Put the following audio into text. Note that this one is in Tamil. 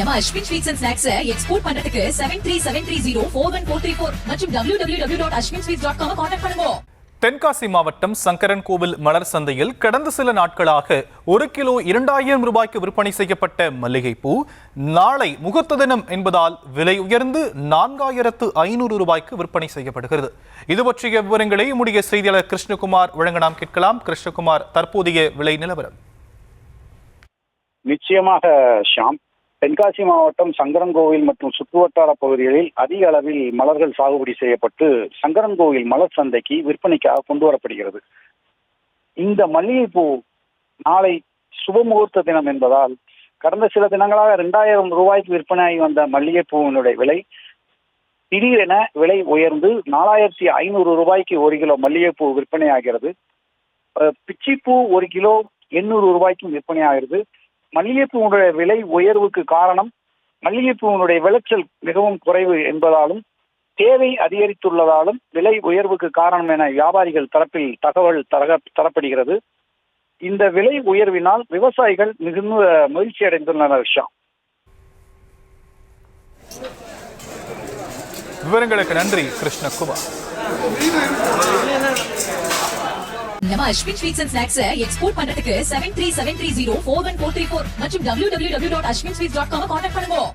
நம்ம Ashwin sweets and snacks export பண்றதுக்கு 7373041434 மற்றும் www.ashwinsweets.com கான்டாக்ட் பண்ணுங்க. தென்காசி மாவட்டம் சங்கரன் கோவில் மலர் சந்தையில் கடந்த சில நாட்களாக 1 கிலோ 2000 ரூபாய்க்கு விற்பனை செய்யப்பட்ட மல்லிகைப்பூ நாளை முகூர்த்த தினம் என்பதால் விலை உயர்ந்து 4500 ரூபாய்க்கு விற்பனை செய்யப்படுகிறது. இது பற்றிய விவரங்களை நம்முடைய செய்தியாளர் கிருஷ்ணகுமார் வழங்க நாம் கேட்கலாம். கிருஷ்ணகுமார், தற்போதைய விலை நிலவரம். நிச்சயமாக ஷாம், தென்காசி மாவட்டம் சங்கரன்கோவில் மற்றும் சுற்றுவட்டார பகுதிகளில் அதிக அளவில் மலர்கள் சாகுபடி செய்யப்பட்டு சங்கரன்கோவில் மலர் சந்தைக்கு விற்பனைக்காக கொண்டு வரப்படுகிறது. இந்த மல்லிகைப்பூ நாளை சுபமுகூர்த்த தினம் என்பதால் கடந்த சில தினங்களாக 2000 ரூபாய்க்கு விற்பனையாகி வந்த மல்லிகைப்பூவினுடைய விலை திடீரென விலை உயர்ந்து 4500 ரூபாய்க்கு 1 கிலோ மல்லிகைப்பூ விற்பனையாகிறது. பிச்சிப்பூ 1 கிலோ 800 ரூபாய்க்கும் விற்பனையாகிறது. மல்லிகைப்பூவுடைய விலை உயர்வுக்கு காரணம் மல்லிகைப்பூவினுடைய விளைச்சல் மிகவும் குறைவு என்பதாலும் தேவை அதிகரித்துள்ளதாலும் விலை உயர்வுக்கு காரணம் என வியாபாரிகள் தரப்பில் தகவல் தரப்படுகிறது. இந்த விலை உயர்வினால் விவசாயிகள் மிகுந்த மகிழ்ச்சி அடைந்துள்ளனர். விவரங்களுக்கு நன்றி கிருஷ்ணகுமார். நம்ம Ashwin sweets and snacks export பண்றதுக்கு 7373041434 மற்றும் www.ashwinsweets.com கான்டாக்ட் பண்ணுங்க.